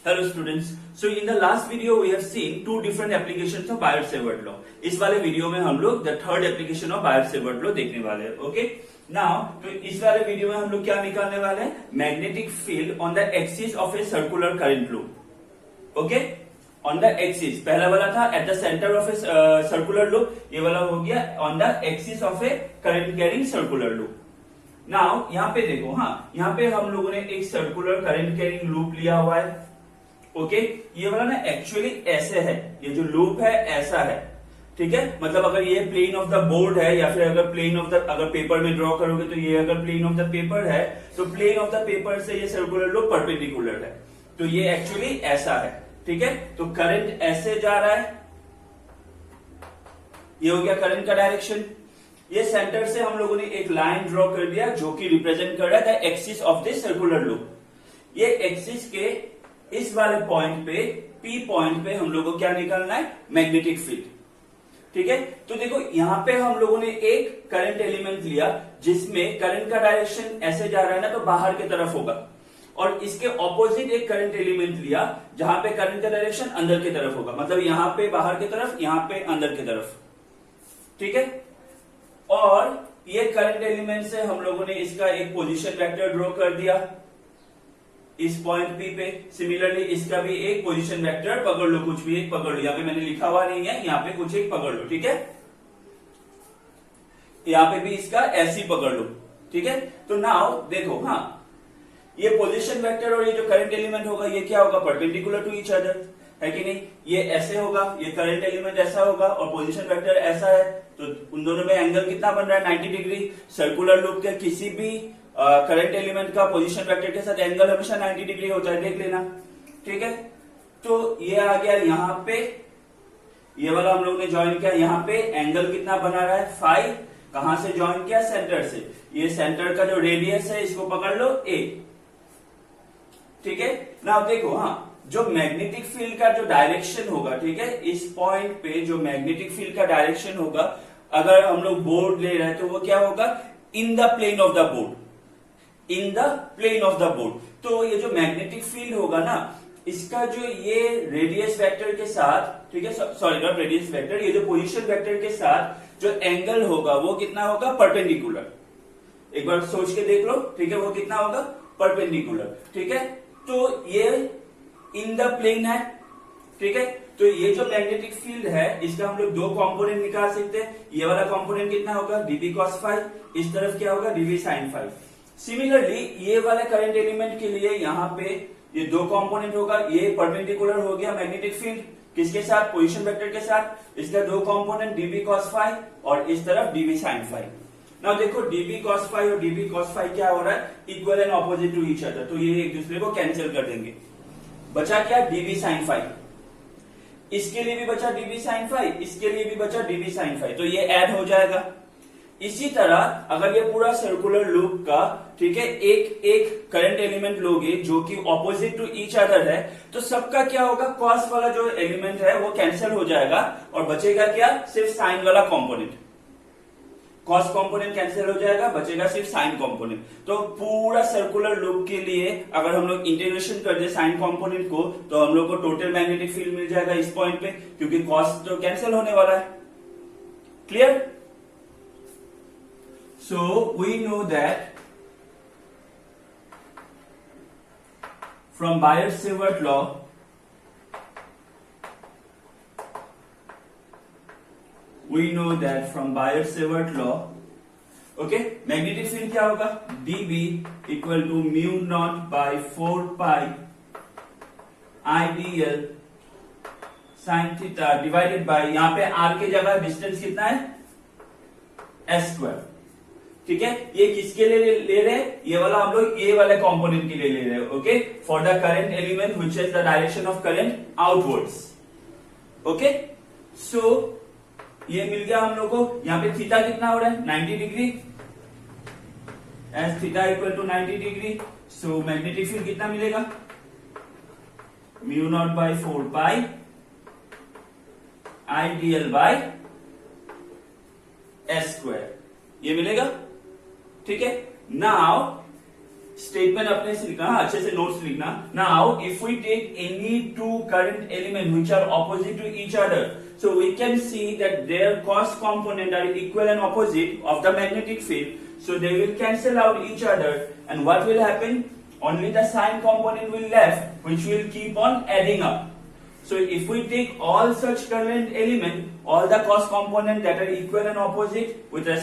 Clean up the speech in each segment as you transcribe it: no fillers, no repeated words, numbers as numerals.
Hello students. So in the last video we have seen two different applications of Biot-Savart law. इस वाले video में हम लोग the third application of Biot-Savart law देखने वाले हैं. Okay? Now तो इस वाले वीडियो में हम लोग क्या निकालने वाले हैं? Magnetic field on the axis of a circular current loop. Okay? On the axis. पहला वाला था at the center of a circular loop. ये वाला हो गया on the axis of a current carrying circular loop. Now यहाँ पे देखो, हाँ यहाँ पे हम लोगों ने एक सर्कुलर करंट कैरिंग लूप लिया हुआ है. ओके, ये वाला ना एक्चुअली ऐसे है, ये जो लूप है ऐसा है. ठीक है, मतलब अगर ये प्लेन ऑफ द बोर्ड है या फिर अगर प्लेन ऑफ द अगर पेपर में ड्रॉ करोगे तो ये अगर प्लेन ऑफ द पेपर है तो प्लेन ऑफ द पेपर से ये सर्कुलर लूप परपेंडिकुलर है. तो ये एक्चुअली ऐसा है. ठीक है, तो करंट ऐसे जा रहा है, ये हो गया करंट का डायरेक्शन. ये सेंटर से हम लोगों ने एक लाइन ड्रॉ कर दिया जो कि रिप्रेजेंट कर रहा है the axis of this circular loop. ये एक्सिस के इस वाले पॉइंट पे P पॉइंट पे हम लोगों को क्या निकालना है? Magnetic field. ठीक है, तो देखो यहां पे हम लोगों ने एक करंट एलिमेंट लिया जिसमें करंट का डायरेक्शन ऐसे जा रहा है ना, तो बाहर की तरफ होगा. और इसके ऑपोजिट एक करंट एलिमेंट लिया जहां पे करंट का डायरेक्शन अंदर की तरफ होगा, मतलब यहां पे बाहर की तरफ, यहां पे अंदर की तरफ. ठीक है, और ये करंट एलिमेंट से हम लोगों ने इसका एक पोजीशन वेक्टर ड्रॉ कर दिया इस पॉइंट P पे. सिमिलरली इसका भी एक पोजीशन वेक्टर पकड़ लो, कुछ भी एक पकड़ लो. यहाँ पे मैंने लिखा हुआ नहीं है, यहाँ पे कुछ एक पकड़ लो. ठीक है, यहाँ पे भी इसका ऐसी पकड़ लो. ठीक है, तो नाउ देखो, हाँ ये पोजीशन वेक्टर और ये जो करंट एलिमेंट होगा ये क्या होगा? परपेंडिकुलर टू ईच अदर, है कि नहीं? ये ऐसे होगा, ये करंट एलिमेंट ऐसा होगा और पोजीशन वेक्टर ऐसा है, तो उन दोनों में एंगल कितना बन रहा है? 90 डिग्री. सर्कुलर लूप के किसी भी करंट एलिमेंट का पोजीशन वेक्टर के साथ एंगल हमेशा 90 डिग्री होता है, देख लेना. ठीक है, तो ये आ गया यहाँ पे, ये वाला हम लोग ने ज्वाइन किया. यहाँ पे एंगल कितना बना रहा है? फाई. कहां से ज्वाइन किया? सेंटर से. ये सेंटर का जो रेडियस है इसको पकड़ लो A. ठीक है, ना देखो, हाँ जो मैग्नेटिक फील्ड का जो डायरेक्शन होगा, ठीक है, इस पॉइंट पे जो मैग्नेटिक फील्ड का डायरेक्शन होगा, अगर हम लोग बोर्ड ले रहे हैं तो वो क्या होगा? In the plane of the board. In the plane of the board. तो ये जो मैग्नेटिक फील्ड होगा ना, इसका जो ये रेडियस वेक्टर के साथ, ठीक है, सॉरी नॉट रेडियस वेक्टर, ये जो पोजीशन वेक्टर के साथ जो एंगल होगा वो कितना होगा? परपेंडिकुलर. एक बार सोच के देख लो. ठीक है, वो कितना होगा? परपेंडिकुलर. ठीक है, तो ये इन द प्लेन है. ठीक है, तो ये जो मैग्नेटिक फील्ड है इसका हम लोग दो कंपोनेंट निकाल सकते हैं. ये वाला कंपोनेंट कितना होगा? dB cos phi. इस तरफ क्या होगा? dV sin phi. सिमिलरली ये वाले करंट एलिमेंट के लिए यहाँ पे ये दो कंपोनेंट होगा. ये परपेंडिकुलर हो गया मैग्नेटिक फील्ड, किसके साथ? पोजीशन वेक्टर के साथ. इसका दो कंपोनेंट dB cos फाई और इस तरफ dV sin फाई. नाउ देखो dB cos फाई और dB cos फाई क्या हो रहा है? Equal and opposite to each other. तो ये एक दूसरे को कैंसिल कर देंगे. बचा क्या? dV sin phi. इसके लिए भी बचा dV sin फाई, इसके लिए भी बचा dV sin फाई. तो ये ऐड हो जाएगा. इसी तरह अगर ये पूरा सर्कुलर लूप का, ठीक है, एक एक करंट एलिमेंट लोगे जो कि ऑपोजिट टू ईच अदर है, तो सबका क्या होगा? कॉस वाला जो एलिमेंट है वो कैंसिल हो जाएगा और बचेगा क्या? सिर्फ साइन वाला कंपोनेंट. कॉस कंपोनेंट कैंसिल हो जाएगा, बचेगा सिर्फ साइन कंपोनेंट. तो पूरा सर्कुलर लूप के लिए अगर हम लोग इंटीग्रेशन कर दे साइन कंपोनेंट को, तो हम लोग को टोटल मैग्नेटिक फील्ड मिल जाएगा इस पॉइंट पे, क्योंकि कॉस तो कैंसिल होने वाला है. Clear? So we know that from Biot-Savart law, we know that from Biot-Savart law, okay, magnetic field क्या होगा? dB equal to mu naught by 4 pi IDL sin theta divided by, यहाँ पे r के जगह distance कितना है? s square. ठीक है, ये किसके लिए ले रहे हैं? ये वाला हम लोग ये वाले कंपोनेंट के लिए ले रहे हैं. Okay, for the current element which is the direction of current outwards. Okay, so ये मिल गया हम लोग को. यहाँ पे थीटा कितना हो रहा है? 90 degree. As theta equal to 90 degree. So magnetic field कितना मिलेगा? Mu naught by 4 pi IDL by S square. ये मिलेगा. ठीक है, नाउ स्टेटमेंट अपने से लिखना, अच्छे से नोट्स लिखना। Now if we take any two current element which are opposite to each other, so we can see that their cost component are equal and opposite of the magnetic field, so they will cancel out each other, and what will happen? Only the sign component will left, which will keep on adding up. So if we take all such current element, all the cost component that are equal and opposite with us,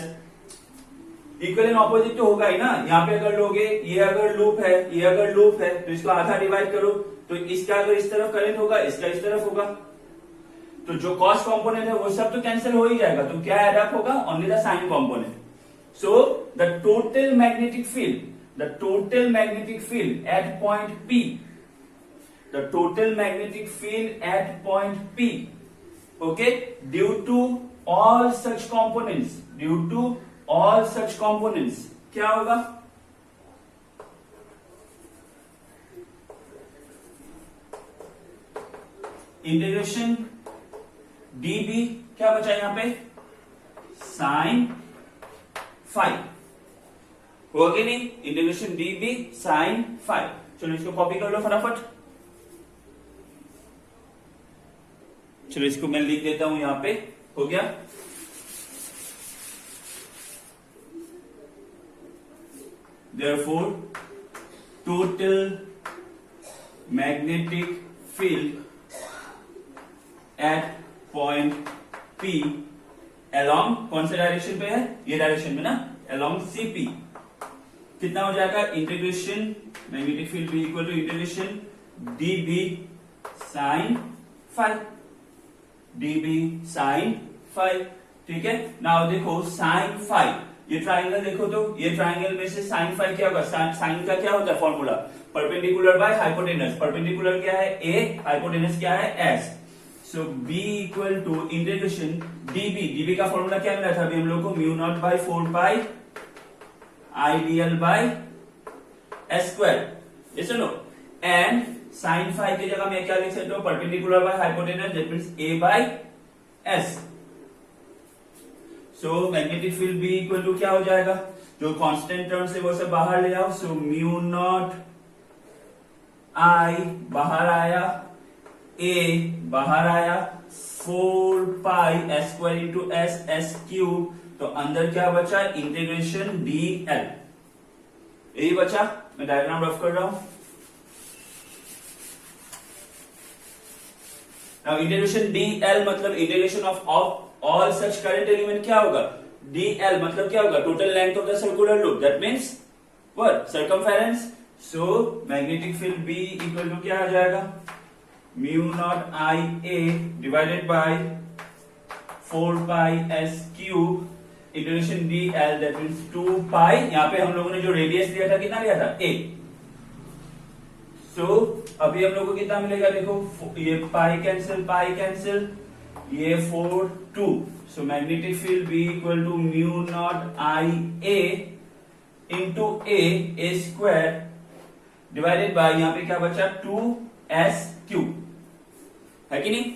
equal and opposite तो होगा ही ना। यहाँ पे अगर लोगे, ये अगर loop है, ये अगर लूप है, तो इसको आधा डिवाइड करो, तो इसका अगर इस तरफ करंट होगा, इसका इस तरफ होगा, तो जो कॉस्ट कंपोनेंट है वो सब तो कैंसिल हो ही जाएगा। तो क्या एड अप होगा? Only the sine component. So the total magnetic field at point P, the total magnetic field at point P, okay, due to all such components, क्या होगा? इंटीग्रेशन dB, क्या बचा यहां पे? साइन फाई, होगा कि नहीं? Integration dB sine phi. चलो इसको कॉपी कर लो फटाफट। चलो इसको मैं लिख देता हूं यहां पे, हो गया। Therefore, total magnetic field at point P along, कौन से डायरेक्शन पे है? ये डायरेक्शन में ना, along CP, कितना हो जाएगा? इंटीग्रेशन मैग्नेटिक फील्ड भी equal to integration dB sine phi, dB sine phi, ठीक है। नाउ देखो साइन फाई, ये ट्राइंगल देखो, तो ये ट्राइंगल में से साइन फाई क्या होगा? साइन का क्या होता है formula? Perpendicular by hypotenuse. Perpendicular क्या है? A, हाइपोटेनस क्या है? S। So B equal to integration dB, dB का फॉर्मूला क्या मिला था अभी हम लोग को? Mu naught by 4 pi IDL by S square, ये सुनो। एंड साइन फाई की जगह मैं क्या लिख सकता हूं? Perpendicular by hypotenuse, that means A by S। So magnetic field भी इक्वल टू क्या हो जाएगा? जो कांस्टेंट टर्म से वो सब बाहर ले आओ। सो म्यू नॉट I बाहर आया, A बाहर आया, 4 pi S square into S cube, तो अंदर क्या बचा? इंटीग्रेशन DL, यही बचा। मैं डायग्राम रफ कर रहा हूं। नाउ इंटीग्रेशन DL मतलब integration of all such current element क्या होगा? DL मतलब क्या होगा? Total length of the circular loop, that means what? Circumference. So magnetic field B equal to क्या आ जाएगा? Mu naught IA divided by 4 pi S cube integration DL, that means 2 pi, यहां पे हम लोगों ने जो रेडियस लिया था कितना लिया था? A। सो अभी हम लोग को कितना मिलेगा? देखो, ये पाई कैंसिल, ये 4 2। So magnetic field B equal to mu naught IA into A square divided by, यहां पे क्या बचा? 2S क्यूब, है कि नहीं?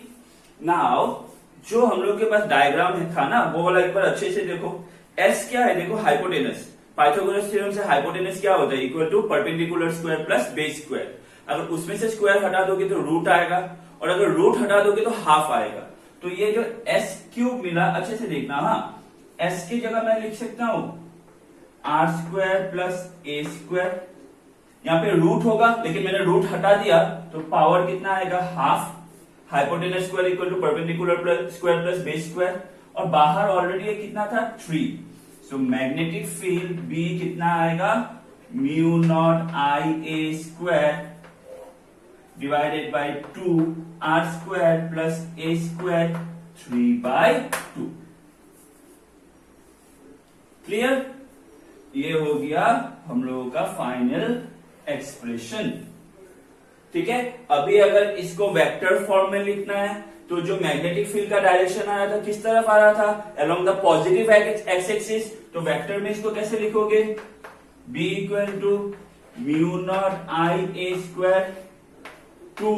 नाउ जो हम लोग के पास डायग्राम था ना, वो वाला एक बार अच्छे से देखो। S क्या है? देखो हाइपोटेनस, पाइथागोरस थ्योरम से हाइपोटेनस क्या होता है? Equal to perpendicular square plus base square. अगर उसमें से स्क्वायर हटा दोगे तो रूट आएगा, और अगर रूट हटा दोगे तो हाफ आएगा। तो ये जो S क्यूब मिला, अच्छे से देखना, हाँ, S की जगह मैं लिख सकता हूं R square plus A square. यहाँ पे रूट होगा, लेकिन मैंने रूट हटा दिया, तो पावर कितना आएगा? Half. Hypotenuse square equal to perpendicular square plus base square, और बाहर ऑलरेडी ये कितना था? 3। सो मैग्नेटिक फील्ड B कितना आएगा? Mu naught IA square divided bye 2 R square plus A square 3/2। Clear? ये हो गया हम लोगों का फाइनल एक्सप्रेशन, ठीक है। अभी अगर इसको वेक्टर फॉर्म में लिखना है, तो जो मैग्नेटिक फील्ड का डायरेक्शन आ रहा था किस तरफ आ रहा था? Along the positive x axis. तो वेक्टर में इसको कैसे लिखोगे? B equal to mu naught IA square 2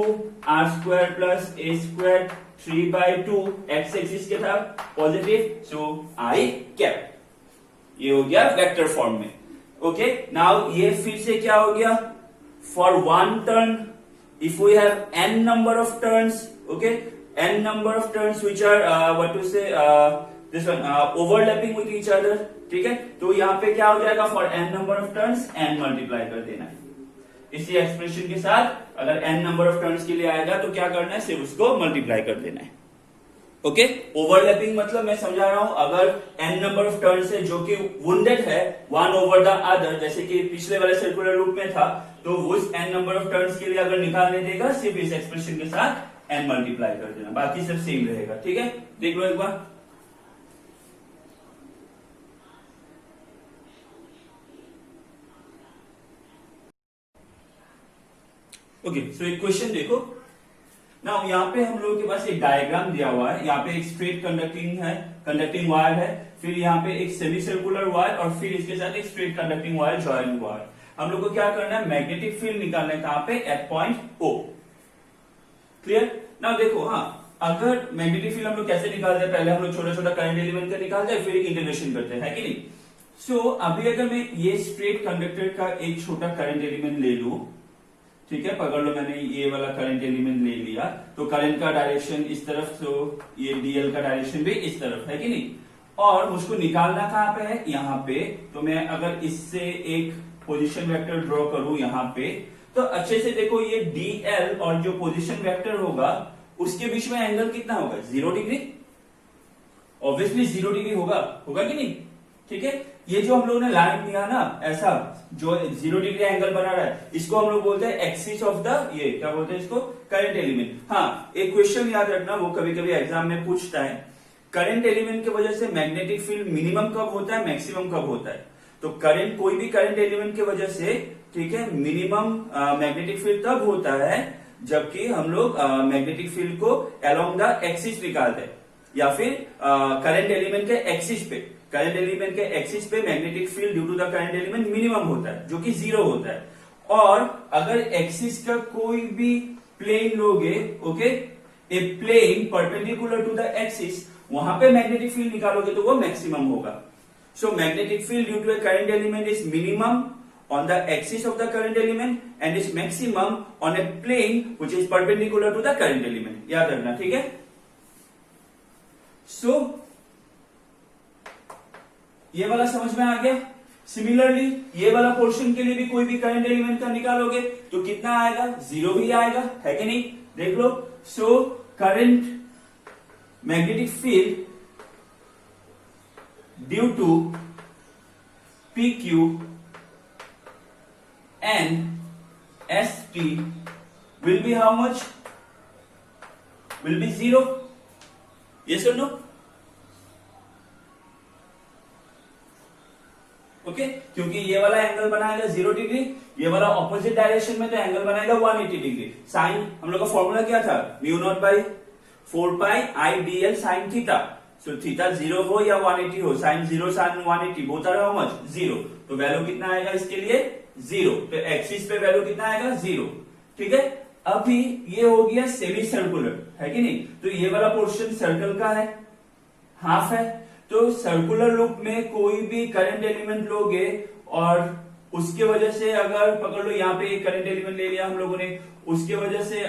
R square plus A square 3/2, x axis के था पॉजिटिव, सो I कैप। ये हो गया वेक्टर फॉर्म में। ओके नाउ ये फिर से क्या हो गया, for one turn if we have n number of turns, okay n number of turns which are what to say this one overlapping with each other, ठीक है। तो यहाँ पे क्या हो जाएगा, for n number of turns n multiply कर देना है इसी एक्सप्रेशन के साथ। अगर n नंबर ऑफ टर्न्स के लिए आएगा तो क्या करना है, सिर्फ उसको मल्टीप्लाई कर देना है। ओके ओवरलैपिंग मतलब मैं समझा रहा हूं, अगर n नंबर ऑफ टर्न्स है जो कि वुंडेड है वन ओवर द अदर, जैसे कि पिछले वाले सर्कुलर लूप में था, तो उस n नंबर ऑफ टर्न्स के लिए अगर निकालने देगा सिर्फ इस एक्सप्रेशन के साथ n मल्टीप्लाई कर देना, बाकी सब सेम रहेगा, ठीक है। देख लो एक बार, ओके सो एक क्वेश्चन देखो ना, यहाँ पे हम लोगों के पास एक डायग्राम दिया हुआ है, यहाँ पे एक स्ट्रेट कंडक्टिंग वायर है, फिर यहाँ पे एक सेमी सर्कुलर वायर और फिर इसके साथ एक straight conducting wire joint wire. हम लोग को क्या करना है, मैग्नेटिक फील्ड निकालना है, कहां पे, एट पॉइंट O। क्लियर ना, देखो हाँ, अगर मैग्नेटिक फील्ड हम लोग कैसे निकालते हैं, पहले हम लोग छोटा छोटा करंट एलिमेंट का निकालते हैं, फिर इंटीग्रेशन करते हैं, है कि नहीं। सो अभी अगर मैं ये स्ट्रेट कंडक्टर का एक छोटा करंट एलिमेंट ले लू, ठीक है, पकड़ लो, मैंने ये वाला करंट एलिमेंट ले लिया, तो करंट का डायरेक्शन इस तरफ, तो ये डीएल का डायरेक्शन भी इस तरफ है कि नहीं, और मुझको निकालना कहां पे है, यहाँ पे। तो मैं अगर इससे एक पोजीशन वेक्टर ड्रॉ करूं यहाँ पे, तो अच्छे से देखो, ये डीएल और जो पोजीशन वेक्टर होगा उसके बीच में एंगल कितना होगा, 0 डिग्री, ऑब्वियसली 0 डिग्री होगा कि नहीं, ठीक है। ये जो हम लोगों ने लाइन दिया ना, ऐसा जो 0 डिग्री एंगल बना रहा है, इसको हम लोग बोलते हैं एक्सिस ऑफ द, ये क्या बोलते हैं इसको, करंट एलिमेंट। हाँ, एक क्वेश्चन याद रखना, वो कभी कभी एग्जाम में पूछता है, करंट एलिमेंट की वजह से मैग्नेटिक फील्ड मिनिमम कब होता है, मैक्सिमम कब होता है। तो करंट, कोई भी करंट एलिमेंट की वजह से, ठीक है, मिनिमम मैग्नेटिक फील्ड तब होता है जबकि हम लोग मैग्नेटिक फील्ड को अलोंग द एक्सिस निकालते हैं, या फिर करंट एलिमेंट के एक्सिस पे, करंट एलिमेंट के एक्सिस पे magnetic field due to the current element minimum होता है, जो कि 0 होता है। और अगर एक्सिस का कोई भी प्लेन लोगे, okay, a plane perpendicular to the axis, वहां पे मैग्नेटिक फील्ड निकालोगे तो वो मैक्सिमम होगा। So magnetic field due to a current element is minimum on the axis of the current element and is maximum on a plane which is perpendicular to the current element, याद रखना, ठीक है। सो ये वाला समझ में आ गया। सिमिलरली ये वाला पोर्शन के लिए भी कोई भी करंट एलिमेंट का निकालोगे तो कितना आएगा, 0 भी आएगा, है कि नहीं, देख लो। So current magnetic field due to PQ and ST will be how much? Will be 0. Yes or no? Okay क्योंकि ये वाला एंगल बनाएगा 0 डिग्री, ये वाला ऑपोजिट डायरेक्शन में तो एंगल बनाएगा 180 डिग्री। साइन हम लोग का फॉर्मूला क्या था, mu naught by 4 pi I D L sine theta. So theta 0 हो या 180 हो, sine 0 sine 180 both are how much, 0। तो वैल्यू कितना आएगा इसके लिए, 0। तो एक्सिस पे वैल्यू कितना आएगा, 0, ठीक है। अभी ये हो गया सेमी सर्कुलर, है कि नहीं। तो ये वाला पोर्शन सर्कल का है, हाफ है। तो सर्कुलर लूप में कोई भी करंट एलिमेंट लोगे और उसके वजह से, अगर पकड़ लो यहाँ पे एक करंट एलिमेंट ले लिया हम लोगों ने, उसके वजह से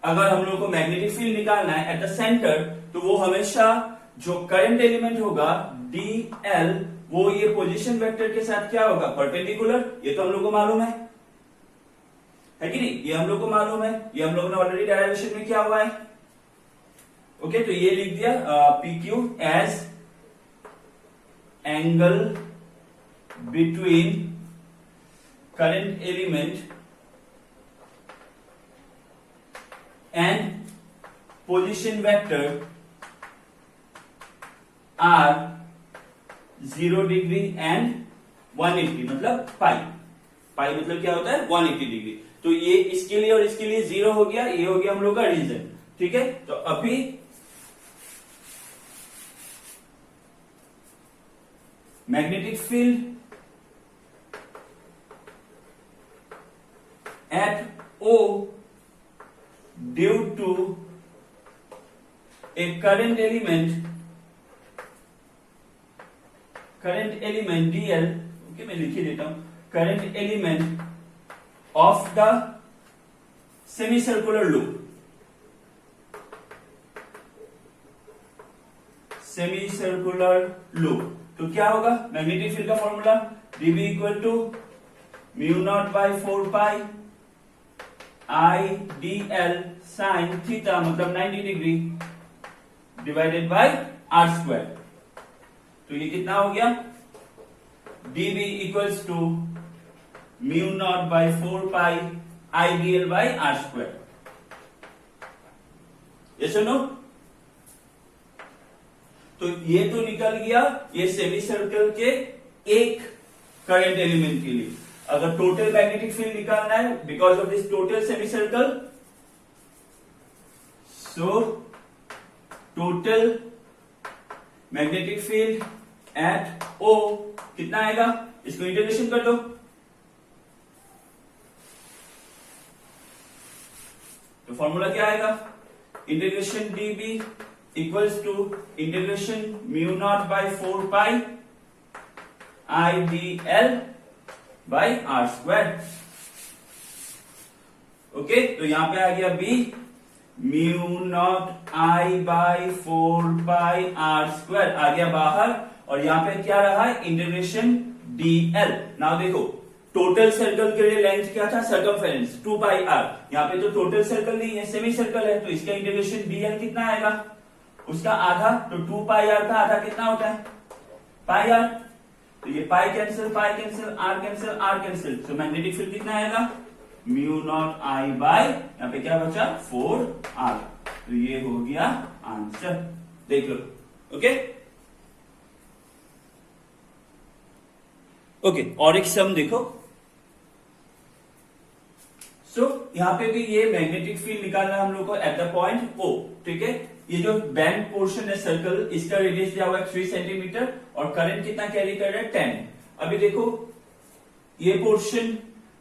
अगर हम लोगों को मैग्नेटिक फील्ड निकालना है एट द सेंटर, तो वो हमेशा जो करंट एलिमेंट होगा dl, वो ये पोजीशन वेक्टर के साथ क्या होगा, परपेंडिकुलर। ये तो हम लोग को मालूम है कि नहीं, ये हम लोग को मालूम है, ये हम लोगों ने ऑलरेडी डेरिवेशन में किया हुआ है। ओके तो ये लिख दिया PQ as angle between current element and position vector are 0 degree and 180, मतलब पाई। पाई मतलब क्या होता है, 180 डिग्री। तो ये इसके लिए और इसके लिए 0 हो गया, ये हो गया हम लोग का रीजन, ठीक है। तो अभी magnetic field at O due to a current element dl, okay, मैं लिख ही देता हूं, current element of the semi circular loop, semi circular loop, तो क्या होगा मैग्नेटिक फील्ड का formula dB equal to mu naught by 4 pi I D L sine theta मतलब 90 degree divided by r square. तो ये कितना हो गया, dB equals to mu naught by 4 pi I D L by are square. ये सुनो, तो ये तो निकल गया ये सेमी सर्कल के एक करंट एलिमेंट के लिए। अगर टोटल मैग्नेटिक फील्ड निकालना है because of this total semi circle, so total magnetic field at O कितना आएगा, इसको इंटीग्रेशन कर दो, तो फॉर्मूला क्या आएगा, integration dB equals to integration mu naught by 4 pi I D L by are square. Okay, तो यहां पे आ गया B mu naught I by 4 pi R square आ गया बाहर, और यहां पे क्या रहा है इंटीग्रेशन डी एल। नाउ देखो टोटल सर्कल के लिए लेंथ क्या था, सर्कमफेरेंस 2 पाई आर, यहां पे तो टोटल सर्कल नहीं है सेमी सर्कल है, तो इसका इंटीग्रेशन डी एल कितना आएगा, उसका आधा, तो 2 पाई आर का आधा कितना होता है पाई आर, तो ये pi cancel r cancel r cancel, तो मैग्नेटिक फील्ड कितना आएगा म्यू नॉट आई बाय यहां पे क्या बचा 4 आर, तो ये हो गया आंसर, देख लो। ओके ओके, और एक सम देखो, यहां पे भी ये मैग्नेटिक फील्ड निकालना है हम लोग को एट द पॉइंट ओ, ठीक है। ये जो बैंड पोर्शन है सर्कल, इसका रेडियस दिया हुआ है 3 सेंटीमीटर और करंट कितना कैरी कर रहा है 10। अभी देखो ये पोर्शन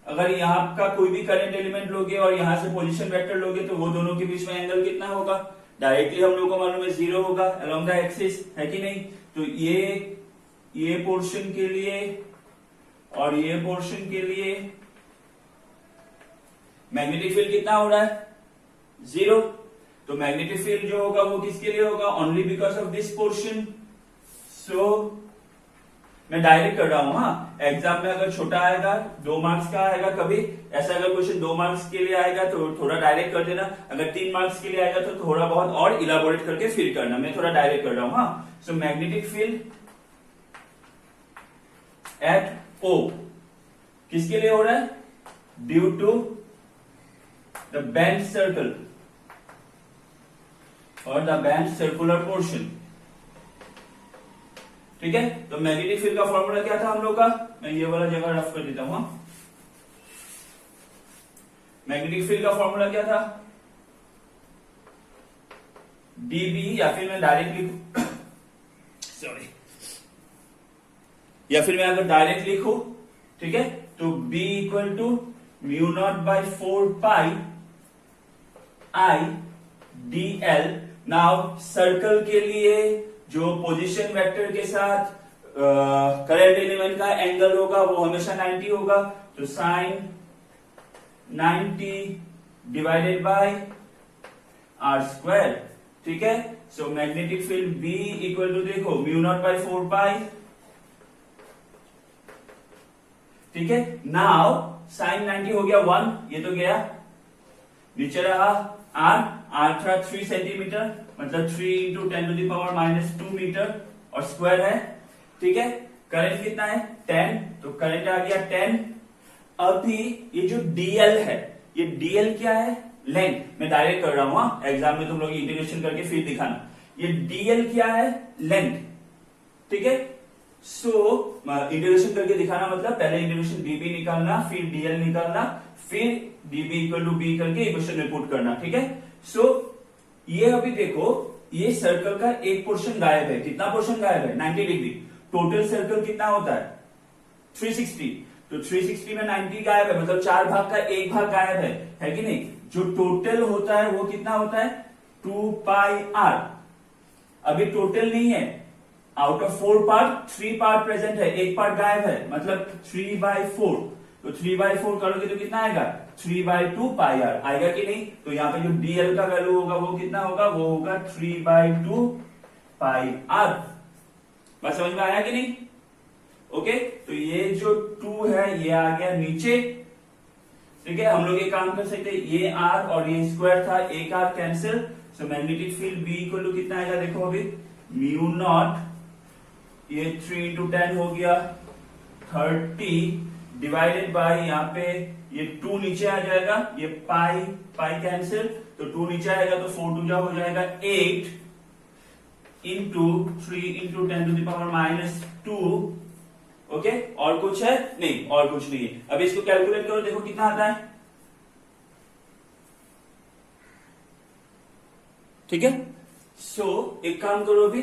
अगर यहां का कोई भी करंट एलिमेंट लोगे और यहां से पोजीशन वेक्टर लोगे तो वो दोनों के बीच में एंगल कितना होगा, डायरेक्टली हम लोग को मालूम है 0 होगा अलोंग द एक्सिस, है कि नहीं। तो ये पोर्शन के लिए और ये पोर्शन के लिए मैग्नेटिक फील्ड कितना हो रहा है 0, तो मैग्नेटिक फील्ड जो होगा वो किसके लिए होगा, only because of this portion. So मैं डायरेक्ट कर रहा हूं, हाँ एग्जाम में अगर छोटा आएगा 2 मार्क्स का आएगा, कभी ऐसा अगर क्वेश्चन 2 मार्क्स के लिए आएगा तो थोड़ा डायरेक्ट कर देना, अगर 3 मार्क्स के लिए आएगा तो थोड़ा बहुत और इलाबोरेट करके फिर करना, मैं थोड़ा डायरेक्ट कर रहा हूं। हाँ, so magnetic field at O किसके लिए हो रहा है, due to the bend circle और द बैंड सर्कुलर पोर्शन, ठीक है। तो मैग्नेटिक फील्ड का फॉर्मूला क्या था हम लोग का, मैं ये वाला जगह रफ कर देता हूं। मैग्नेटिक फील्ड का फॉर्मूला क्या था, डीबी, या फिर मैं डायरेक्ट लिखूं सॉरी, या फिर मैं अगर डायरेक्ट लिखूं, ठीक है, तो B equal to mu naught by 4 pi I D L. Now circle के लिए जो पोजीशन वेक्टर के साथ करंट एलिमेंट का एंगल होगा वो हमेशा 90 होगा, तो sine 90 divided by r square, ठीक है। So magnetic field B equal to देखो म्यू नॉट बाई 4 पाई, ठीक है। नाउ साइन 90 हो गया 1, ये तो गया, नीचे रहा आर था 3 सेंटीमीटर मतलब 3 into 10 to the power -2 metre और स्क्वायर है, ठीक है। करंट कितना है 10, तो करंट आ गया 10। अभी ये जो डीएल है, ये डीएल क्या है, लेंथ, मैं डायरेक्ट कर रहा हूं, हाँ एग्जाम में तुम लोग इंटीग्रेशन करके फिर दिखाना, ये डीएल क्या है लेंथ, ठीक है। सो इंटीग्रेशन करके दिखाना मतलब पहले इंटीग्रेशन डीबी निकालना, फिर डीएल निकालना, फिर डीबी इक्वल टू बी करके इक्वेशन में पुट करना, ठीक है। सो ये अभी देखो ये सर्कल का एक पोर्शन गायब है, कितना पोर्शन गायब है 90 डिग्री, टोटल सर्कल कितना होता है 360, तो 360 में 90 गायब है मतलब 4 भाग का 1 भाग गायब है कि नहीं। जो टोटल होता है वो कितना होता है 2 पाई आर, अभी टोटल नहीं है out of 4 part 3 part present है, एक पार्ट गायब है, मतलब 3/4। तो 3/4 करोगे तो कितना आएगा 3/2 पाई आर आएगा कि नहीं। तो यहाँ पे जो डीएल का वैल्यू होगा वो कितना होगा, वो होगा 3/2 पाई आर। बात समझ में आया कि नहीं। ओके, तो ये जो 2 है ये आ गया नीचे। ठीक है, हम लोग ये काम कर सकते हैं, ये आर और ये स्क्वायर था, एक r cancel. So magnetic field B equal to कितना आएगा, देखो अभी म्यू नॉट, ये 3 into 10 हो गया 30 डिवाइडेड बाय यहाँ पे ये 2 नीचे आ जाएगा, ये पाई पाई कैंसिल, तो 2 नीचे आएगा तो 4 2 जा हो जाएगा 8 into 3 into 10 to the power -2। Okay, और कुछ है नहीं, और कुछ नहीं है। अब इसको कैलकुलेट करो, देखो कितना आता है। ठीक है, सो एक काम करो अभी,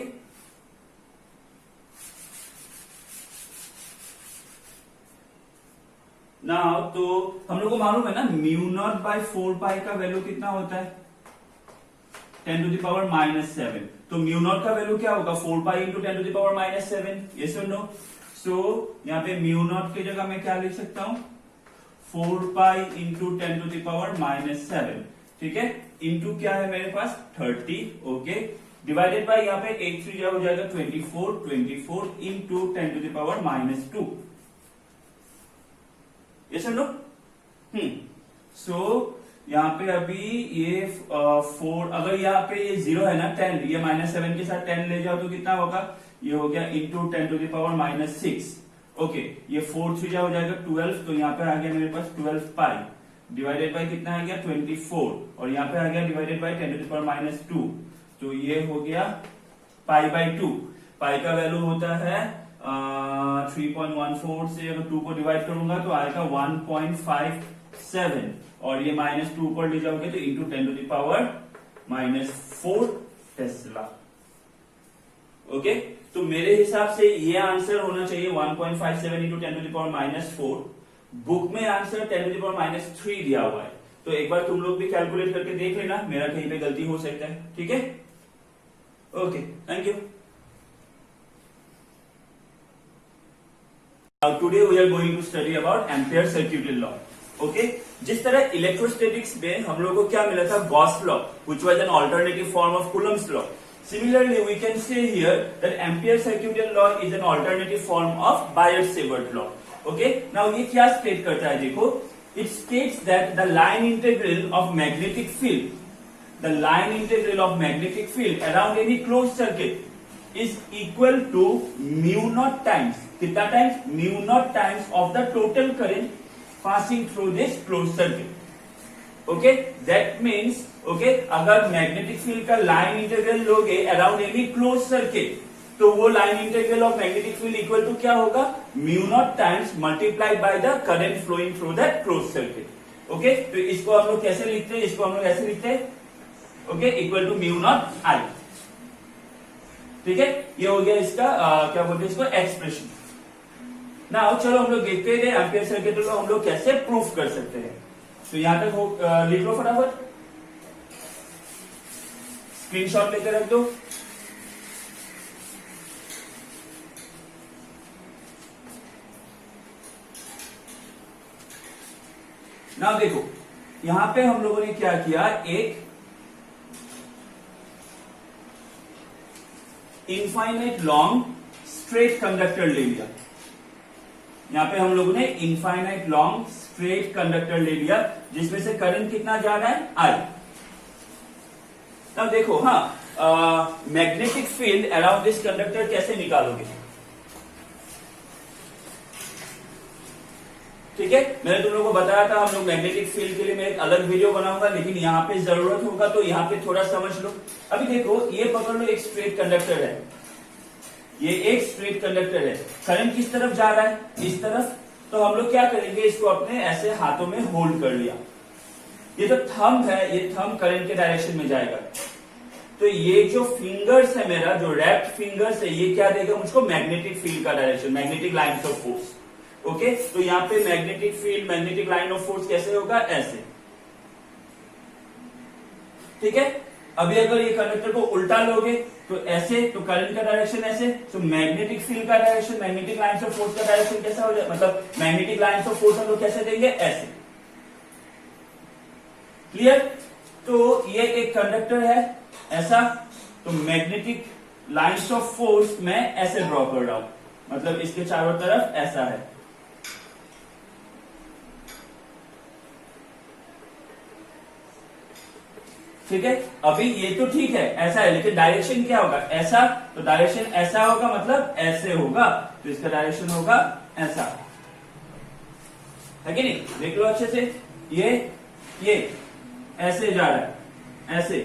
नाउ तो हम लोग को मालूम है ना म्यू नॉट बाय 4 पाई का वैल्यू कितना होता है 10 टू द पावर -7। तो म्यू नॉट का वैल्यू क्या होगा 4 pi into 10 to the power -7। Yes और नो। सो यहाँ पे म्यू नॉट की जगह मैं क्या लिख सकता हूं 4 pi into 10 to the power -7। ठीक है, इंटू क्या है मेरे पास 30। ओके, डिवाइडेड बाय यहाँ पे 8 3 हो जाएगा 24 into 10 to the power -2। Yes और नो। सो यहाँ पे अभी ये 4, अगर यहाँ पे ये 0 है ना 10, ये -7 के साथ 10 ले जाओ तो कितना होगा, ये हो गया into 10 to the power -6। Okay, ये 4 3 हो जाएगा 12, तो यहाँ पे आ गया मेरे पास 12 पाई डिवाइडेड बाय कितना आ गया 24, और यहाँ पे आ गया divided by 10 to the power -2, तो ये हो गया π/2। पाई का वैल्यू होता है 3.14 से अगर 2 को डिवाइड करूंगा तो आएगा 1.57, और ये -2 ऊपर ले जाओगे तो into 10 to the power -4 tesla. Okay, तो मेरे हिसाब से ये आंसर होना चाहिए 1.57 into 10 to the power -4। Book में आंसर 10 टू द पावर -3 दिया हुआ है, तो एक बार तुम लोग भी कैलकुलेट करके देख लेना, मेरा कहीं पे गलती हो सकता है। ठीक है, okay, thank you. Now today we are going to study about Ampere circuital law. Okay? जिस तरह इलेक्ट्रोस्टैटिक्स में हम लोगों को क्या मिला था Gauss law, which was an alternative form of Coulomb's law. Similarly, we can say here that Ampere circuital law is an alternative form of Biot-Savart law. Okay? Now ये क्या स्टेट करता है देखो, it states that the line integral of magnetic field around any closed circuit is equal to mu naught times, कितना times mu naught times of the total current passing through this closed circuit। Okay, that means okay, अगर magnetic field का line integral लोगे around any close circuit, तो वो line integral of magnetic field equal to क्या होगा mu naught times multiplied by the current flowing through that close circuit. Okay, तो इसको हम लोग कैसे लिखते हैं, इसको हम लोग ऐसे लिखते हैं, okay, equal to mu naught I। ठीक है, ये हो गया इसका क्या बोलते हैं इसको एक्सप्रेशन। नाउ चलो हम लोग देखते हैं एम्पियर सर्किट लॉ हम लोग कैसे प्रूफ कर सकते हैं। तो यहां तक लिख लो फटाफट, स्क्रीनशॉट लेकर रख दो। नाउ देखो यहां पे हम लोगों ने क्या किया, एक इनफाइनाइट लॉन्ग स्ट्रेट कंडक्टर ले लिया। यहां पे हम लोगों ने इनफाइनाइट लॉन्ग स्ट्रेट कंडक्टर ले लिया जिसमें से करंट कितना जा रहा है I। तब देखो magnetic field around this conductor कैसे निकालोगे। ठीक है, मैंने तुम लोगों को बताया था हम लोग मैग्नेटिक फील्ड के लिए मैं एक अलग वीडियो बनाऊंगा, लेकिन यहाँ पे जरूरत होगा तो यहाँ पे थोड़ा समझ लो। अभी देखो ये पकड़ लो, एक स्ट्रेट कंडक्टर है, ये एक स्ट्रेट कंडक्टर है, करंट किस तरफ जा रहा है इस तरफ। तो हम लोग क्या करेंगे, इसको अपने ऐसे हाथों में होल्ड कर लिया, ये जो थंब है ये थंब करंट के डायरेक्शन में जाएगा। तो ये जो फिंगर्स है मेरा, जो रैप्ड फिंगर्स है, ये क्या देगा मुझको मैग्नेटिक फील्ड का direction, magnetic lines of force. Okay, तो यहाँ पे magnetic field, magnetic line of force कैसे होगा, ऐसे। ठीक है, अभी अगर ये कंडक्टर को उल्टा लोगे तो ऐसे, तो करंट का डायरेक्शन ऐसे, तो मैग्नेटिक फील्ड का direction, magnetic lines of force का डायरेक्शन कैसा हो जाए, मतलब मैग्नेटिक लाइंस ऑफ फोर्स हम लोग कैसे देंगे, ऐसे। क्लियर? तो ये एक कंडक्टर है ऐसा, तो मैग्नेटिक लाइंस ऑफ फोर्स मैं ऐसे ड्रॉ कर रहा हूं, मतलब इसके चारों तरफ ऐसा है। ठीक है, अभी ये तो ठीक है ऐसा है, लेकिन डायरेक्शन क्या होगा, ऐसा, तो डायरेक्शन ऐसा होगा मतलब ऐसे होगा, तो इसका डायरेक्शन होगा ऐसा, है कि नहीं? देख लो अच्छे से, ये ऐसे जा रहा है, ऐसे,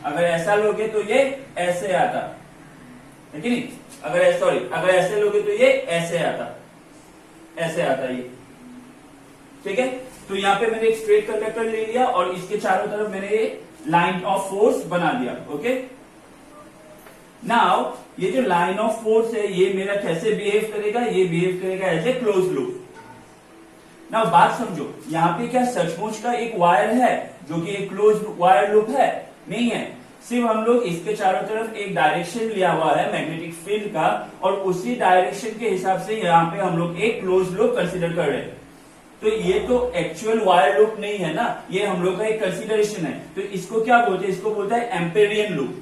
अगर ऐसा लोगे तो ये ऐसे आता, है कि नहीं? अगर ऐसे लोगे तो ये ऐसे आता ये। ठीक है, तो यहां पे मैंने एक स्ट्रेट कंडक्टर ले लिया और इसके चारों तरफ मैंने ये लाइन ऑफ फोर्स बना दिया। ओके, नाउ ये जो लाइन ऑफ फोर्स है ये मेरा कैसे बिहेव करेगा, ये बिहेव करेगा as a close loop. Now बात समझो, यहाँ पे क्या सचमुच का एक वायर है जो कि एक क्लोज वायर लूप है? नहीं है, सिर्फ हम लोग इसके चारों तरफ एक डायरेक्शन लिया हुआ है मैग्नेटिक फील्ड का, और उसी डायरेक्शन के हिसाब से यहाँ पे हम लोग एक क्लोज लूप कंसिडर कर रहे हैं। तो ये तो एक्चुअल वायर लूप नहीं है ना, ये हम लोग का एक कंसिडरेशन है। तो इसको क्या बोलते हैं? इसको बोलता है एम्पेरियन लूप,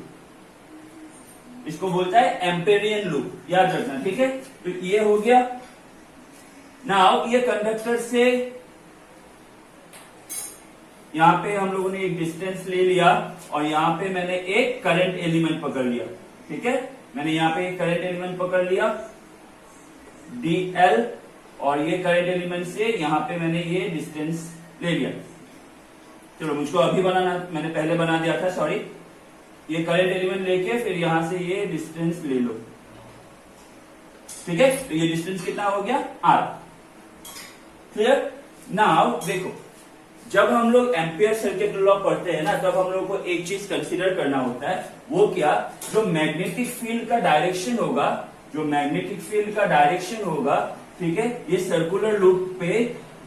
इसको बोलता है एम्पेरियन लूप, याद रखना। ठीक है, तो ये हो गया। नाउ ये कंडक्टर से यहां पे हम लोगों ने एक डिस्टेंस ले लिया और यहां पे मैंने एक करंट एलिमेंट पकड़ लिया। ठीक है, मैंने यहां पे एक करंट एलिमेंट पकड़ लिया dl, और ये करंट एलिमेंट से यहां पे मैंने ये डिस्टेंस ले लिया। चलो मुझको अभी बनाना, मैंने पहले बना दिया था, सॉरी। ये करंट एलिमेंट लेके फिर यहां से ये डिस्टेंस ले लो। ठीक है, तो ये डिस्टेंस कितना हो गया, r। क्लियर? नाउ देखो, जब हम लोग एम्पियर सर्किट लॉ पढ़ते हैं ना, तब हम लोग को एक चीज कंसीडर करना होता है, वो क्या? जो मैग्नेटिक फील्ड का डायरेक्शन होगा, जो मैग्नेटिक फील्ड का डायरेक्शन होगा, ठीक है, ये सर्कुलर लूप पे,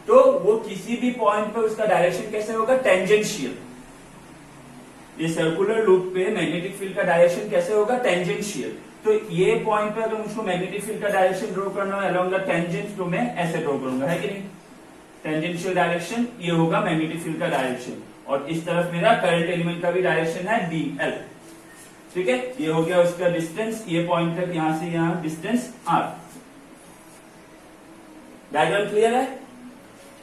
तो वो किसी भी पॉइंट पे उसका डायरेक्शन कैसे होगा, टेंजेंशियल। ये सर्कुलर लूप पे मैग्नेटिक फील्ड का डायरेक्शन कैसे होगा, टेंजेंशियल। तो ये पॉइंट पे अगर मुझको मैग्नेटिक फील्ड का डायरेक्शन ड्रॉ करना है अलोंग द टेंजेंट, तो मैं ऐसे ड्रॉ करूंगा, है कि नहीं? टेंजेंशियल डायरेक्शन ये होगा मैग्नेटिक फील्ड का डायरेक्शन, और इस तरफ मेरा करंट एलिमेंट का भी डायरेक्शन है dl। ठीक है, ये हो गया उसका डिस्टेंस, ये पॉइंट तक यहां से यहां डिस्टेंस r। डायग्राम क्लियर है?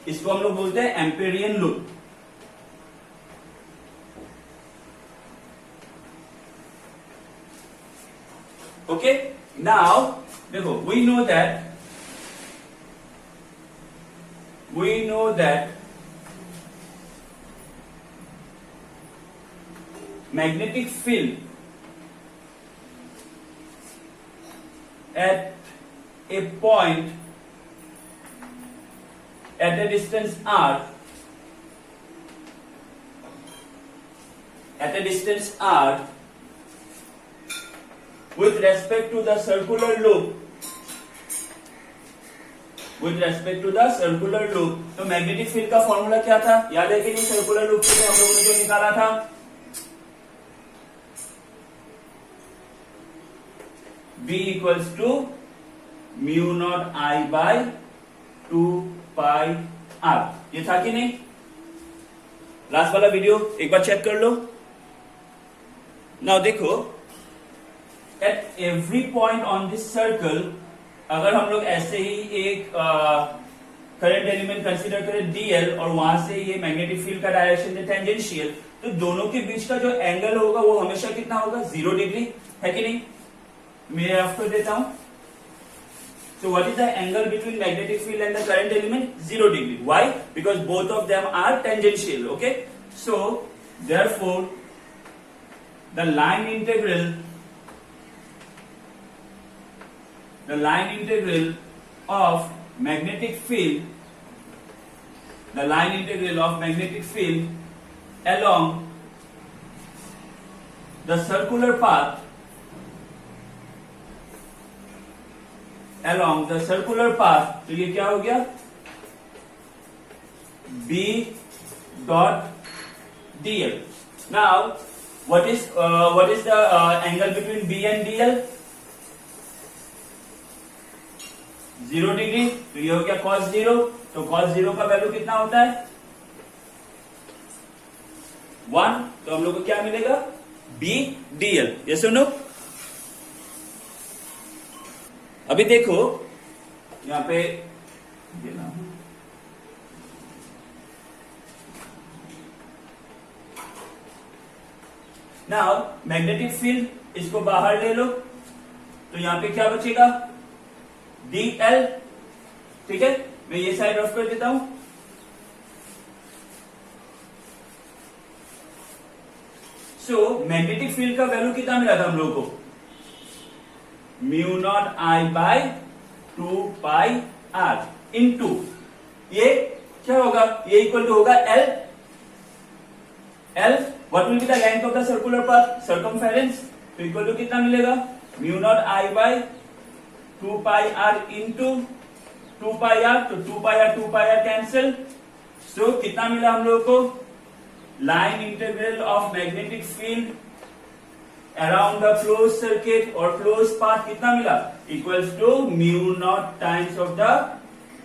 इसको हम लोग बोलते हैं एम्पेरियन लूप। ओके, नाउ देखो, we know that magnetic field at a point at a distance r, with respect to the circular loop, तो मैग्नेटिक फील्ड का फॉर्मूला क्या था, याद है कि नहीं? सर्कुलर लूप के लिए हम लोगों ने जो निकाला था, B equals to mu naught I by 2 pi r, ये था कि नहीं? लास्ट वाला वीडियो एक बार चेक कर लो। नाउ देखो, at every point on this circle, अगर हम लोग ऐसे ही एक करंट एलिमेंट कंसीडर करें dl, और वहां से ये मैग्नेटिक फील्ड का डायरेक्शन है टेंजेंशियल, तो दोनों के बीच का जो एंगल होगा वो हमेशा कितना होगा, 0 डिग्री, है कि नहीं? मैं आपको देता हूं। So what is the angle between magnetic field and the current element? 0 degree. Why? Because both of them are tangential. Okay. So therefore, the line integral of magnetic field along the circular path तो ये क्या हो गया, B dot dl। Now what is the angle between B and DL? 0 degree. तो ये हो गया cos 0। तो cos 0 का वैल्यू कितना होता है 1। तो हम लोग को क्या मिलेगा B DL। ये सुनो, अभी देखो यहां पे नाउ मैग्नेटिक फील्ड इसको बाहर ले लो, तो यहां पे क्या बचेगा DL। ठीक है, मैं ये साइड ऑफ कर देता हूं। सो मैग्नेटिक फील्ड का वैल्यू कितना मिला था हम लोग को mu naught I by 2 pi R into ये क्या होगा, ये इक्वल टू होगा L। What will be the length of the circular path, circumference. तो इक्वल टू कितना मिलेगा mu naught I by 2 pi R into 2 pi R। तो 2 pi R cancel. सो कितना मिला हम लोग को line integral of magnetic field around the close circuit और क्लोज पाथ कितना मिला equals to mu naught times of the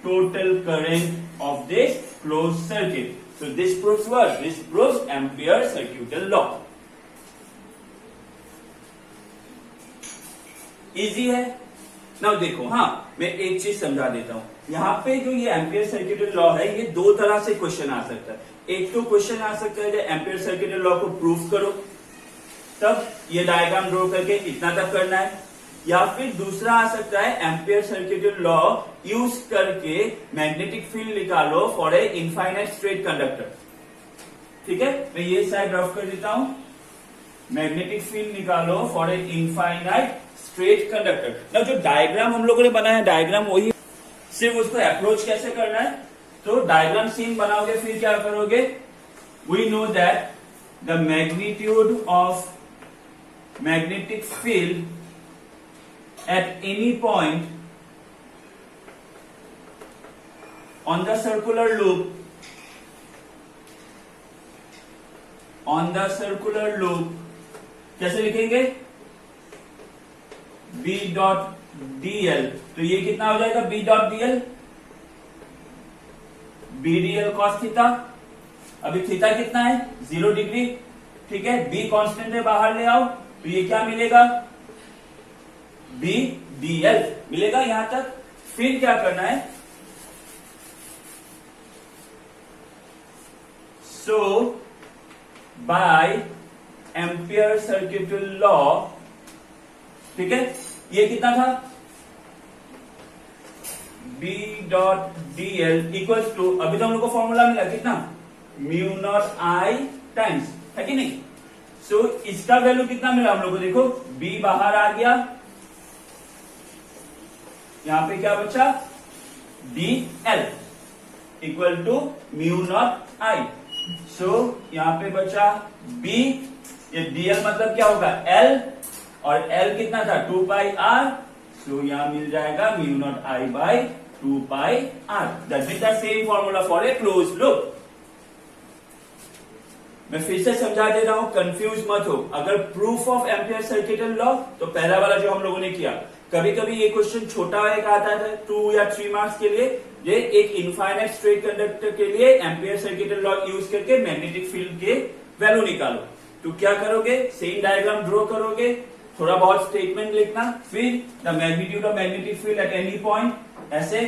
total current of this close circuit. So this proves what, this proves Ampere circuital law. Easy है। Now देखो, हाँ मैं एक चीज समझा देता हूं। यहाँ पे जो ये एम्पियर सर्क्यूटल लॉ है, ये दो तरह से क्वेश्चन आ सकता है। एक तो क्वेश्चन आ सकता है एम्पियर सर्क्यूटल लॉ को प्रूफ करो, तब ये डायग्राम ड्रॉ करके इतना तक करना है। या फिर दूसरा आ सकता है एम्पियर सर्क्यूटल लॉ यूज करके मैग्नेटिक फील्ड निकालो for a infinite straight conductor. ठीक है, मैं ये साइड ड्रॉ कर देता हूं। मैग्नेटिक फील्ड निकालो for a infinite straight conductor. ना जो डायग्राम हम लोगों ने बनाया, डायग्राम वही, सिर्फ उसको अप्रोच कैसे करना है। तो डायग्राम सीन बनाओगे, फिर क्या करोगे, we know that the magnitude of magnetic field at any point on the circular loop कैसे लिखेंगे B डॉट dl। तो ये कितना हो जाएगा B dot dl, B dl cos theta. अभी थीटा कितना है 0 डिग्री। ठीक है, B कांस्टेंट है, बाहर ले आओ, तो ये क्या मिलेगा B dl मिलेगा यहां तक। फिर क्या करना है, so by Ampere circuital law, ठीक है, ये कितना था B dot dl equals to, अभी तो हम लोग को फॉर्मूला मिला कितना म्यू नॉट I टाइम्स, है कि नहीं। सो इसका वैल्यू कितना मिला हम लोग को, देखो B बाहर आ गया, यहां पे क्या बचा dl equal to mu naught I। So यहां पे बचा B, ये dl मतलब क्या होगा L, और L कितना था 2 पाई R। सो यहां मिल जाएगा mu naught I by 2 pi R। That is the same formula for a close loop. मैं फिर से समझा दे रहा हूं, कंफ्यूज मत हो। अगर proof of ampere circuital law, तो पहला वाला जो हम लोगों ने किया, कभी कभी ये क्वेश्चन छोटा एक आता है 2 या 3 मार्क्स के लिए, ये एक इनफाइनाइट स्ट्रेट कंडक्टर के लिए एम्पियर सर्क्यूटल लॉ यूज करके मैग्नेटिक फील्ड के वैल्यू निकालो। तो क्या करोगे, सेम डायग्राम ड्रॉ करोगे, थोड़ा बहुत स्टेटमेंट लिखना, फिर the magnitude of magnetic field at any point, ऐसे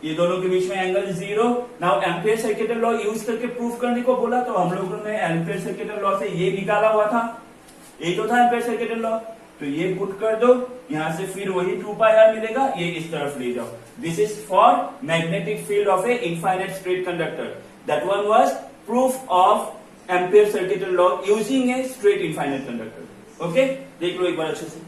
ये दोनों के बीच में angle 0। Now ampere circuital law use करके प्रूफ करने को बोला, तो हम लोगों ने एम्पियर सर्क्यूटल लॉ से ये निकाला हुआ था, ये तो था एम्पियर सर्क्यूटल लॉ। तो ये पुट कर दो, यहां से फिर वही 2 पाई R मिलेगा, ये इस तरफ ले जाओ। This is for magnetic field of A infinite straight conductor. That one was proof of ampere circuital law using a straight infinite conductor. Okay, देख लो एक बार अच्छे से।